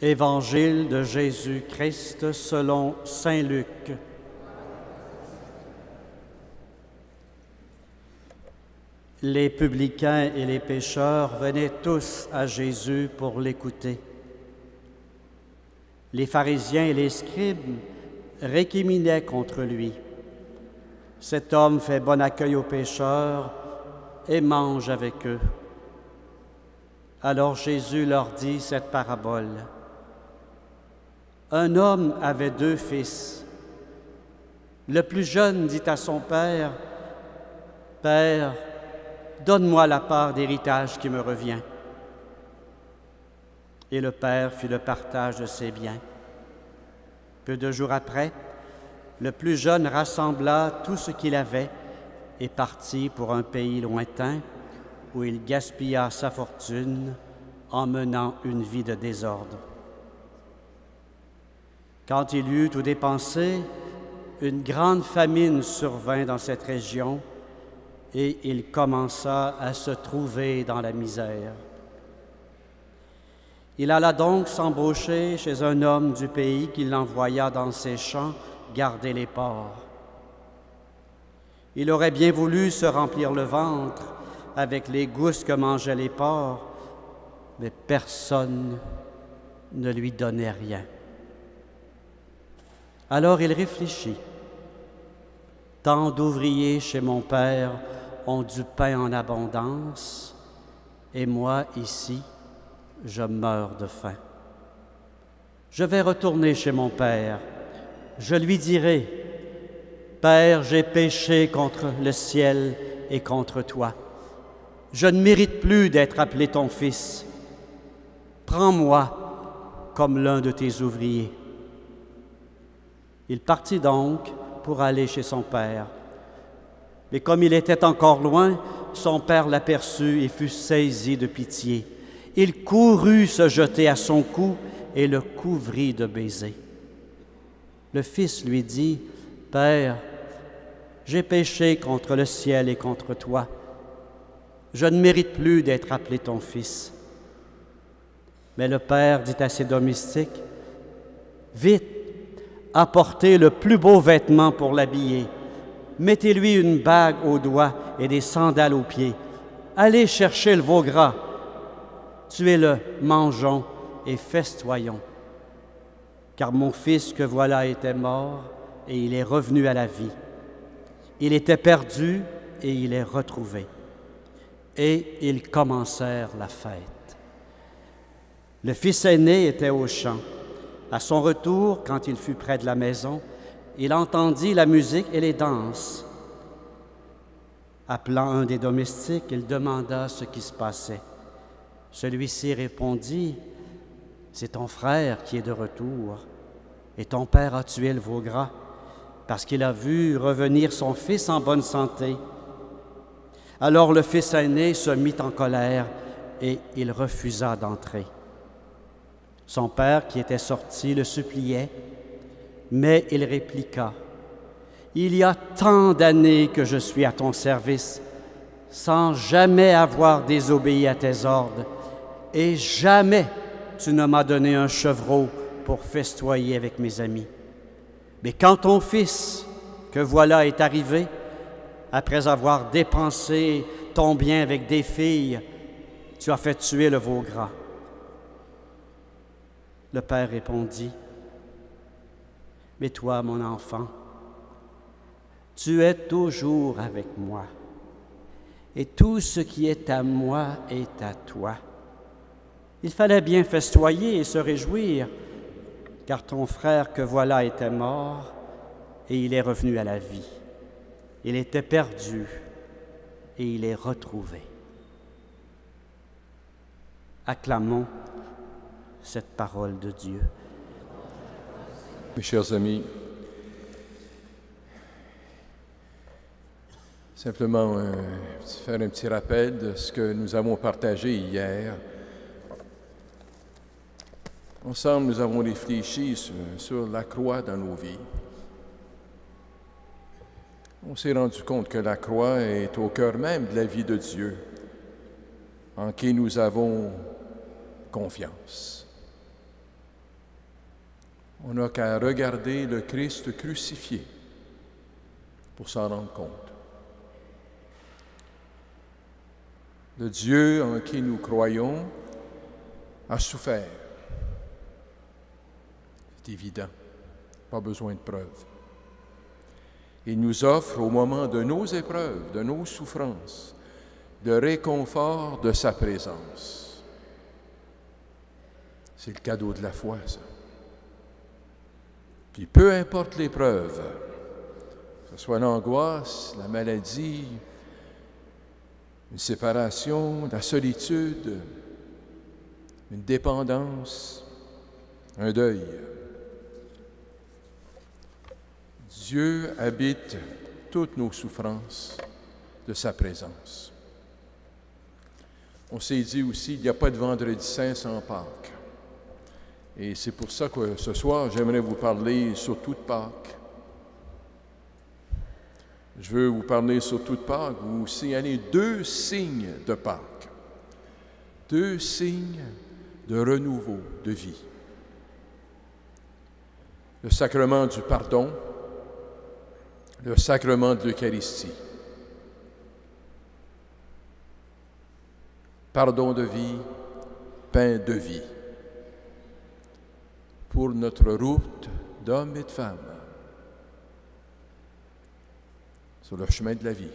Évangile de Jésus-Christ selon saint Luc. Les publicains et les pécheurs venaient tous à Jésus pour l'écouter. Les pharisiens et les scribes récriminaient contre lui. Cet homme fait bon accueil aux pécheurs et mange avec eux. Alors Jésus leur dit cette parabole. Un homme avait 2 fils. Le plus jeune dit à son père, « Père, donne-moi la part d'héritage qui me revient. » Et le père fit le partage de ses biens. Peu de jours après, le plus jeune rassembla tout ce qu'il avait et partit pour un pays lointain où il gaspilla sa fortune en menant une vie de désordre. Quand il eut tout dépensé, une grande famine survint dans cette région et il commença à se trouver dans la misère. Il alla donc s'embaucher chez un homme du pays qui l'envoya dans ses champs garder les porcs. Il aurait bien voulu se remplir le ventre avec les gousses que mangeaient les porcs, mais personne ne lui donnait rien. Alors il réfléchit. Tant d'ouvriers chez mon père ont du pain en abondance, et moi, ici, je meurs de faim. Je vais retourner chez mon père. Je lui dirai, « Père, j'ai péché contre le ciel et contre toi. Je ne mérite plus d'être appelé ton fils. Prends-moi comme l'un de tes ouvriers. » Il partit donc pour aller chez son père. Mais comme il était encore loin, son père l'aperçut et fut saisi de pitié. Il courut se jeter à son cou et le couvrit de baisers. Le fils lui dit, « Père, j'ai péché contre le ciel et contre toi. Je ne mérite plus d'être appelé ton fils. » Mais le père dit à ses domestiques, « Vite, apportez le plus beau vêtement pour l'habiller. Mettez-lui une bague au doigt et des sandales aux pieds. Allez chercher le veau gras. Tuez-le, mangeons et festoyons. Car mon fils que voilà était mort et il est revenu à la vie. Il était perdu et il est retrouvé. » Et ils commencèrent la fête. Le fils aîné était au champ. À son retour, quand il fut près de la maison, il entendit la musique et les danses. Appelant un des domestiques, il demanda ce qui se passait. Celui-ci répondit, « C'est ton frère qui est de retour, et ton père a tué le veau gras, parce qu'il a vu revenir son fils en bonne santé. » Alors le fils aîné se mit en colère, et il refusa d'entrer. Son père, qui était sorti, le suppliait, mais il répliqua, « Il y a tant d'années que je suis à ton service, sans jamais avoir désobéi à tes ordres, et jamais tu ne m'as donné un chevreau pour festoyer avec mes amis. Mais quand ton fils, que voilà, est arrivé, après avoir dépensé ton bien avec des filles, tu as fait tuer le veau gras. » Le père répondit, « Mais toi, mon enfant, tu es toujours avec moi, et tout ce qui est à moi est à toi. Il fallait bien festoyer et se réjouir, car ton frère que voilà était mort, et il est revenu à la vie. Il était perdu, et il est retrouvé. » Acclamons cette parole de Dieu. Mes chers amis, simplement faire un petit rappel de ce que nous avons partagé hier. Ensemble, nous avons réfléchi sur la croix dans nos vies. On s'est rendu compte que la croix est au cœur même de la vie de Dieu, en qui nous avons confiance. On n'a qu'à regarder le Christ crucifié pour s'en rendre compte. Le Dieu en qui nous croyons a souffert. C'est évident, pas besoin de preuves. Il nous offre au moment de nos épreuves, de nos souffrances, le réconfort de sa présence. C'est le cadeau de la foi, ça. Puis peu importe l'épreuve, que ce soit l'angoisse, la maladie, une séparation, la solitude, une dépendance, un deuil. Dieu habite toutes nos souffrances de sa présence. On s'est dit aussi, il n'y a pas de vendredi saint sans Pâques. Et c'est pour ça que ce soir, j'aimerais vous parler surtout de Pâques. Je veux vous parler surtout de Pâques, vous signaler 2 signes de Pâques. 2 signes de renouveau, de vie. Le sacrement du pardon, le sacrement de l'Eucharistie. Pardon de vie, pain de vie. Pour notre route d'hommes et de femmes sur le chemin de la vie.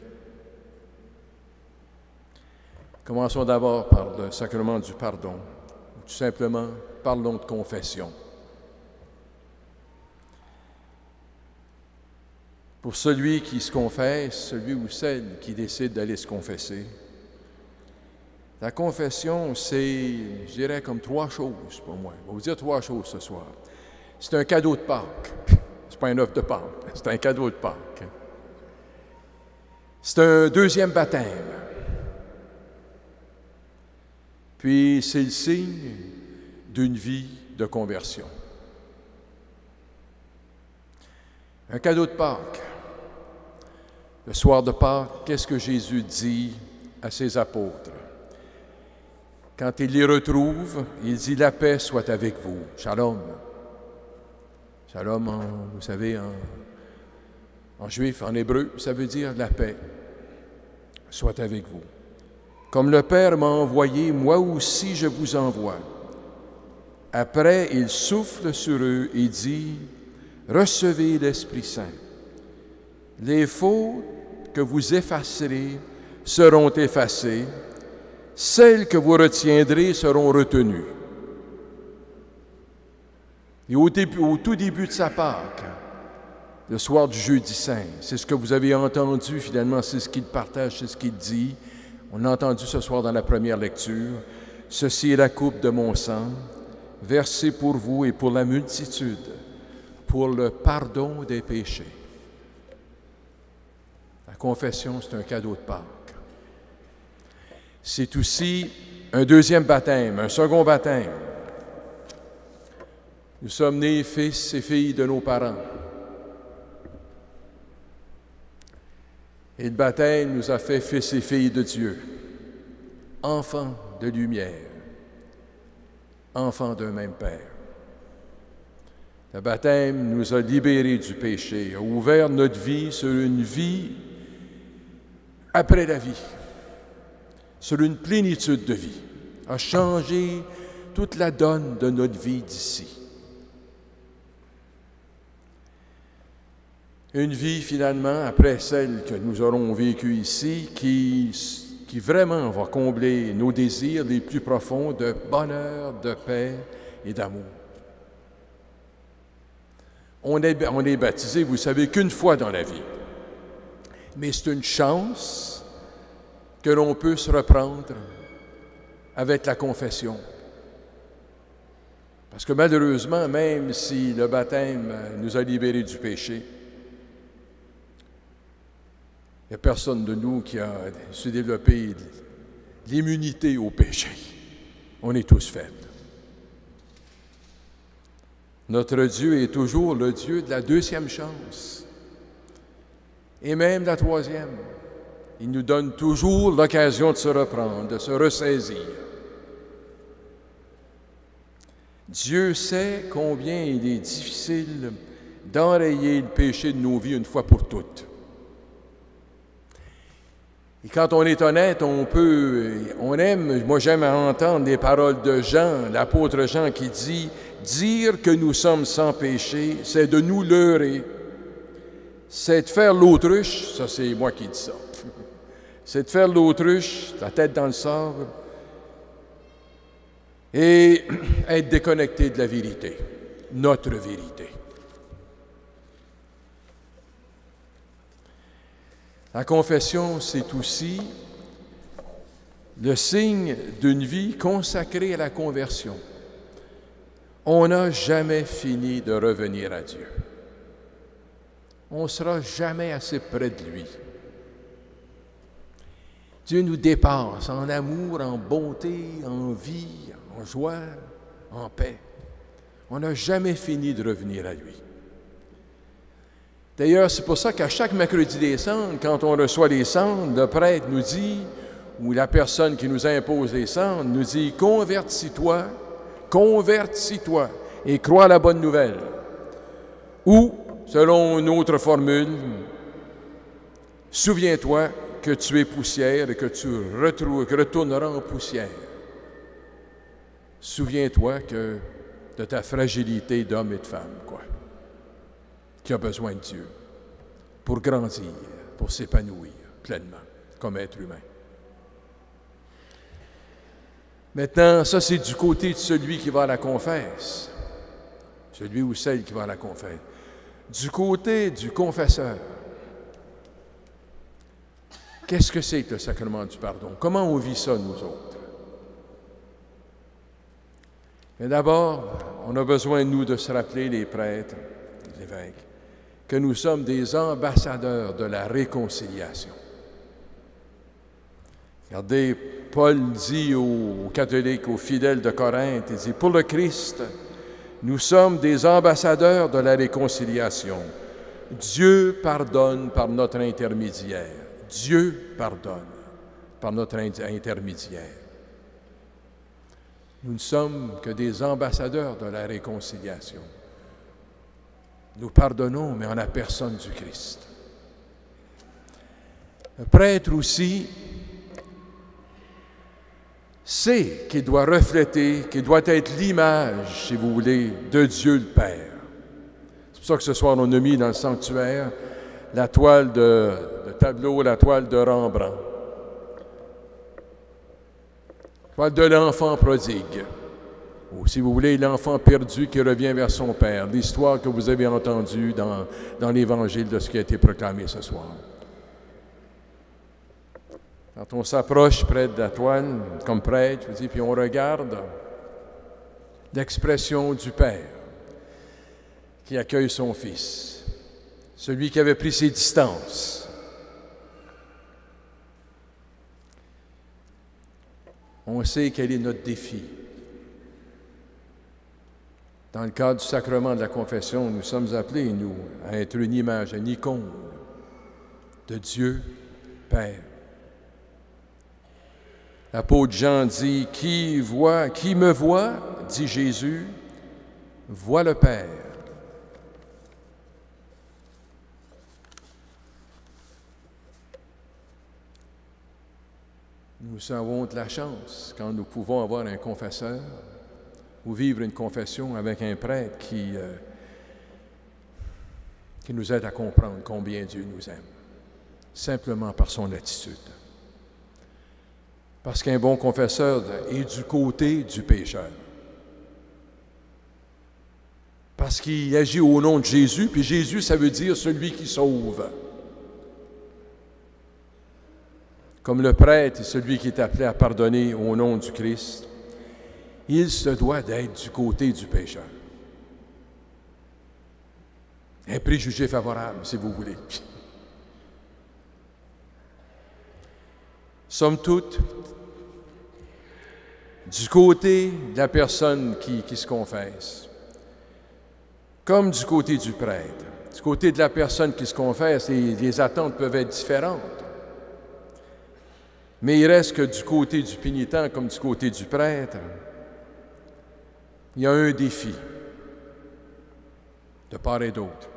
Commençons d'abord par le sacrement du pardon, ou tout simplement parlons de confession. Pour celui qui se confesse, celui ou celle qui décide d'aller se confesser, la confession, c'est, je dirais, comme 3 choses pour moi. Je vais vous dire 3 choses ce soir. C'est un cadeau de Pâques. C'est pas un œuf de Pâques, c'est un cadeau de Pâques. C'est un 2e baptême. Puis c'est le signe d'une vie de conversion. Un cadeau de Pâques. Le soir de Pâques, qu'est-ce que Jésus dit à ses apôtres? Quand il les retrouve, il dit « La paix soit avec vous ». Shalom. Shalom, vous savez, en juif, en hébreu, ça veut dire « la paix soit avec vous ». Comme le Père m'a envoyé, moi aussi je vous envoie. Après, il souffle sur eux et dit « Recevez l'Esprit Saint. Les fautes que vous effacerez seront effacées. Celles que vous retiendrez seront retenues. » Et au tout début de sa Pâques, le soir du Jeudi Saint, c'est ce que vous avez entendu finalement, c'est ce qu'il partage, c'est ce qu'il dit. On l'a entendu ce soir dans la première lecture. « Ceci est la coupe de mon sang, versée pour vous et pour la multitude, pour le pardon des péchés. » La confession, c'est un cadeau de Pâques. C'est aussi un 2e baptême, un second baptême. Nous sommes nés fils et filles de nos parents. Et le baptême nous a fait fils et filles de Dieu, enfants de lumière, enfants d'un même Père. Le baptême nous a libérés du péché, a ouvert notre vie sur une vie après la vie, sur une plénitude de vie, a changé toute la donne de notre vie d'ici. Une vie, finalement, après celle que nous aurons vécue ici, qui vraiment va combler nos désirs les plus profonds de bonheur, de paix et d'amour. On est baptisé, vous savez, qu'une fois dans la vie. Mais c'est une chance que l'on peut se reprendre avec la confession. Parce que malheureusement, même si le baptême nous a libérés du péché, il n'y a personne de nous qui a su développer l'immunité au péché. On est tous faibles. Notre Dieu est toujours le Dieu de la 2e chance. Et même la 3e. Il nous donne toujours l'occasion de se reprendre, de se ressaisir. Dieu sait combien il est difficile d'enrayer le péché de nos vies une fois pour toutes. Et quand on est honnête, j'aime entendre les paroles de Jean, l'apôtre Jean qui dit « Dire que nous sommes sans péché, c'est de nous leurrer. C'est de faire l'autruche, ça c'est moi qui dis ça, c'est de faire l'autruche, la tête dans le sable, et être déconnecté de la vérité, notre vérité. » La confession, c'est aussi le signe d'une vie consacrée à la conversion. On n'a jamais fini de revenir à Dieu. On ne sera jamais assez près de lui. Dieu nous dépasse en amour, en bonté, en vie, en joie, en paix. On n'a jamais fini de revenir à lui. D'ailleurs, c'est pour ça qu'à chaque mercredi des cendres, quand on reçoit les cendres, le prêtre nous dit, ou la personne qui nous impose les cendres, nous dit « Convertis-toi, convertis-toi et crois à la bonne nouvelle. » Ou, selon une autre formule, « Souviens-toi que tu es poussière et que tu retourneras en poussière. Souviens-toi de ta fragilité d'homme et de femme, quoi. Qui a besoin de Dieu pour grandir, pour s'épanouir pleinement comme être humain. Maintenant, ça c'est du côté de celui qui va à la confesse, celui ou celle qui va à la confesse. Du côté du confesseur, qu'est-ce que c'est que le sacrement du pardon? Comment on vit ça, nous autres? Mais d'abord, on a besoin, nous, de se rappeler, les prêtres, les évêques, que nous sommes des ambassadeurs de la réconciliation. Regardez, Paul dit aux catholiques, aux fidèles de Corinthe, il dit « Pour le Christ, nous sommes des ambassadeurs de la réconciliation. Dieu pardonne par notre intermédiaire. Dieu pardonne par notre intermédiaire. » Nous ne sommes que des ambassadeurs de la réconciliation. Nous pardonnons, mais en la personne du Christ. Le prêtre aussi sait qu'il doit refléter, qu'il doit être l'image, si vous voulez, de Dieu le Père. C'est pour ça que ce soir, on a mis dans le sanctuaire la toile de tableau, la toile de Rembrandt. La toile de l'enfant prodigue. Ou, si vous voulez, l'enfant perdu qui revient vers son Père, l'histoire que vous avez entendue dans l'Évangile de ce qui a été proclamé ce soir. Quand on s'approche près de la toile, comme prêtre, je vous dis, puis on regarde l'expression du Père qui accueille son Fils, celui qui avait pris ses distances. On sait quel est notre défi. Dans le cadre du sacrement de la confession, nous sommes appelés, nous, à être une image, une icône de Dieu Père. L'apôtre Jean dit « Qui me voit, dit Jésus, voit le Père. » Nous avons de la chance quand nous pouvons avoir un confesseur ou vivre une confession avec un prêtre qui nous aide à comprendre combien Dieu nous aime, simplement par son attitude. Parce qu'un bon confesseur est du côté du pécheur. Parce qu'il agit au nom de Jésus, puis Jésus, ça veut dire celui qui sauve. Comme le prêtre est celui qui est appelé à pardonner au nom du Christ, il se doit d'être du côté du pécheur. Un préjugé favorable, si vous voulez. Somme toute, du côté de la personne qui se confesse, comme du côté du prêtre, du côté de la personne qui se confesse, les attentes peuvent être différentes. Mais il reste que du côté du pénitent comme du côté du prêtre, il y a un défi de part et d'autre.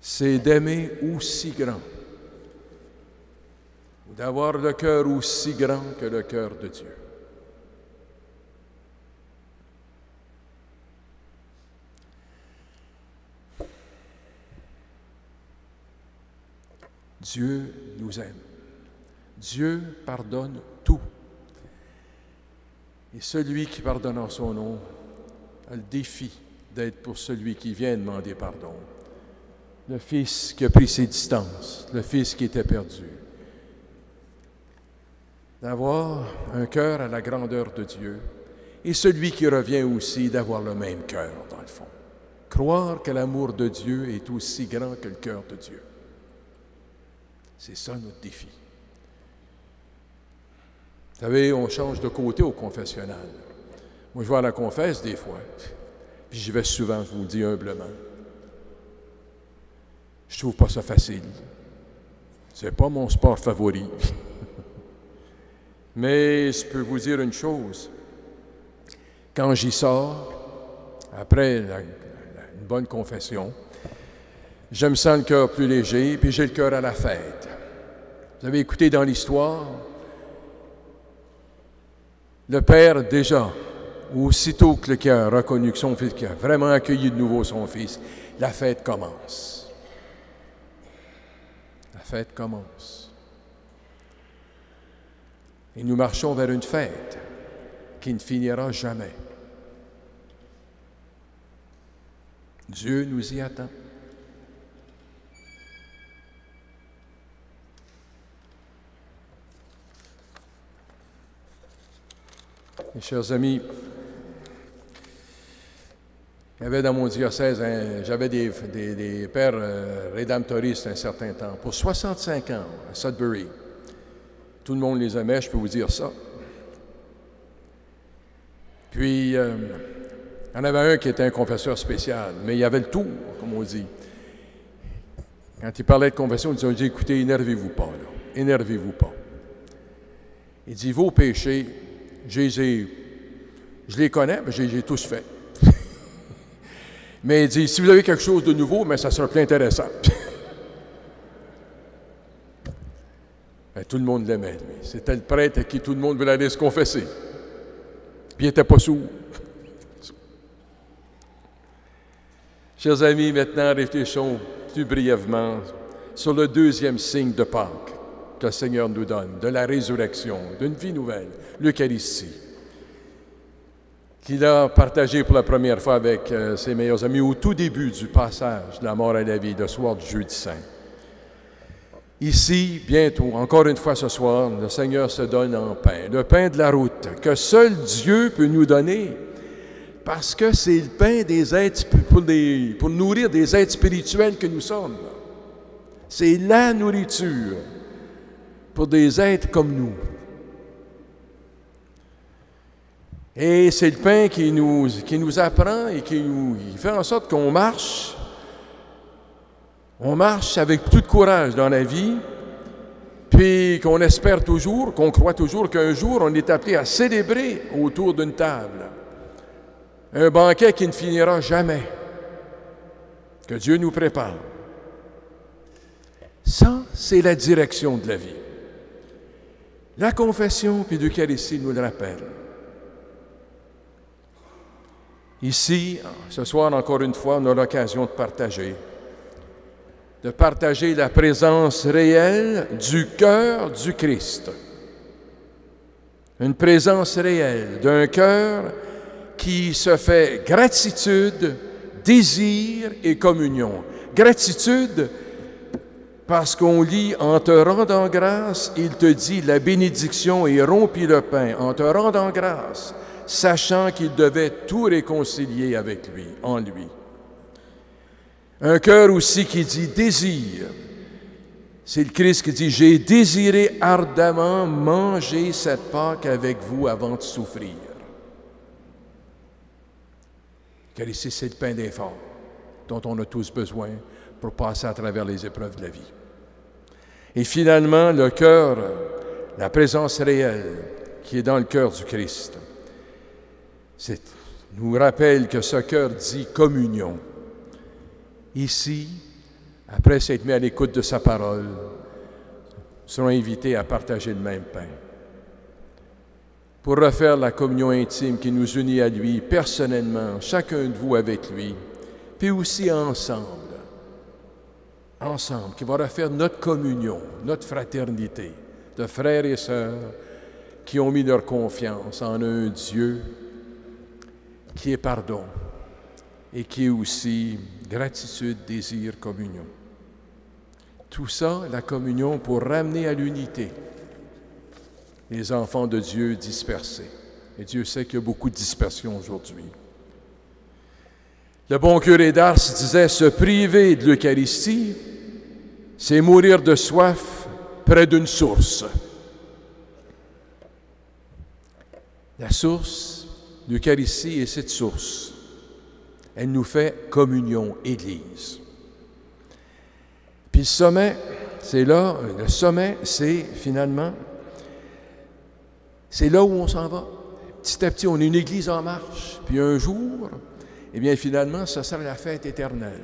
C'est d'aimer aussi grand, ou d'avoir le cœur aussi grand que le cœur de Dieu. Dieu nous aime. Dieu pardonne tout. Et celui qui pardonne en son nom a le défi d'être pour celui qui vient demander pardon. Le Fils qui a pris ses distances, le Fils qui était perdu. D'avoir un cœur à la grandeur de Dieu et celui qui revient aussi d'avoir le même cœur, dans le fond. Croire que l'amour de Dieu est aussi grand que le cœur de Dieu. C'est ça notre défi. Vous savez, on change de côté au confessionnal. Moi, je vais à la confesse des fois, puis j'y vais souvent, je vous le dis humblement. Je trouve pas ça facile. C'est pas mon sport favori. Mais je peux vous dire une chose. Quand j'y sors, après une bonne confession, je me sens le cœur plus léger, puis j'ai le cœur à la fête. Vous avez écouté dans l'histoire, le père déjà, aussitôt qu'il a reconnu que son fils, qu'il a vraiment accueilli de nouveau son fils, la fête commence. La fête commence. Et nous marchons vers une fête qui ne finira jamais. Dieu nous y attend. Mes chers amis, il y avait dans mon diocèse, j'avais des pères rédemptoristes un certain temps, pour 65 ans à Sudbury. Tout le monde les aimait, je peux vous dire ça. Puis, il y en avait un qui était un confesseur spécial, mais il y avait le tour, comme on dit. Quand il parlait de confession, il disait, écoutez, énervez-vous pas, là. Énervez-vous pas. Il dit, vos péchés, je les connais, mais j'ai tous fait. Mais il dit, si vous avez quelque chose de nouveau, mais ça sera plus intéressant. Ben, tout le monde l'aimait. C'était le prêtre à qui tout le monde voulait aller se confesser. Puis il n'était pas sourd. Chers amis, maintenant réfléchissons plus brièvement sur le deuxième signe de Pâques que le Seigneur nous donne, de la résurrection, d'une vie nouvelle, l'Eucharistie, qu'il a partagé pour la première fois avec ses meilleurs amis au tout début du passage de la mort à la vie, le soir du Jeudi Saint. Ici, bientôt, encore une fois ce soir, le Seigneur se donne en pain, le pain de la route, que seul Dieu peut nous donner, parce que c'est le pain des êtres, pour nourrir des êtres spirituels que nous sommes. C'est la nourriture pour des êtres comme nous. Et c'est le pain qui nous apprend et qui fait en sorte qu'on marche. On marche avec tout courage dans la vie, puis qu'on espère toujours, qu'on croit toujours qu'un jour, on est appelé à célébrer autour d'une table. Un banquet qui ne finira jamais, que Dieu nous prépare. Ça, c'est la direction de la vie. La confession puis l'Eucharistie nous le rappellent. Ici, ce soir, encore une fois, on a l'occasion de partager la présence réelle du cœur du Christ. Une présence réelle d'un cœur qui se fait gratitude, désir et communion. Gratitude parce qu'on lit « En te rendant grâce, il te dit la bénédiction et rompit le pain. En te rendant grâce, sachant qu'il devait tout réconcilier avec lui, en lui. » Un cœur aussi qui dit « désir ». C'est le Christ qui dit « J'ai désiré ardemment manger cette Pâque avec vous avant de souffrir. » Car ici, c'est le pain d'effort dont on a tous besoin pour passer à travers les épreuves de la vie. Et finalement, le cœur, la présence réelle qui est dans le cœur du Christ, nous rappelle que ce cœur dit communion. Ici, après s'être mis à l'écoute de sa parole, nous serons invités à partager le même pain. Pour refaire la communion intime qui nous unit à lui personnellement, chacun de vous avec lui, puis aussi ensemble, qui va refaire notre communion, notre fraternité de frères et sœurs qui ont mis leur confiance en un Dieu qui est pardon et qui est aussi gratitude, désir, communion. Tout ça, la communion, pour ramener à l'unité les enfants de Dieu dispersés. Et Dieu sait qu'il y a beaucoup de dispersion aujourd'hui. Le bon curé d'Ars disait, se priver de l'Eucharistie, c'est mourir de soif près d'une source. La source, l'Eucharistie est cette source. Elle nous fait communion, Église. Puis le sommet, c'est là, le sommet, c'est finalement, c'est là où on s'en va. Petit à petit, on est une Église en marche. Puis un jour, eh bien finalement, ce sera la fête éternelle.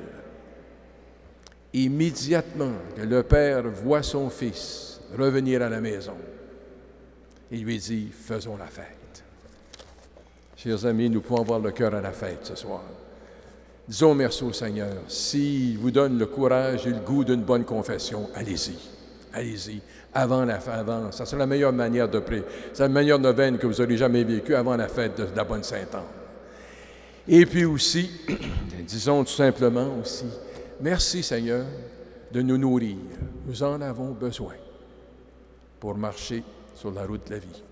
Immédiatement que le Père voit son Fils revenir à la maison, il lui dit, faisons la fête. Chers amis, nous pouvons avoir le cœur à la fête ce soir. Disons merci au Seigneur. S'il vous donne le courage et le goût d'une bonne confession, allez-y. Allez-y. Avant, ça sera la meilleure manière de prier. C'est la meilleure neuvaine que vous aurez jamais vécue avant la fête de la Bonne Sainte-Anne. Et puis aussi, disons tout simplement aussi, merci Seigneur de nous nourrir. Nous en avons besoin pour marcher sur la route de la vie.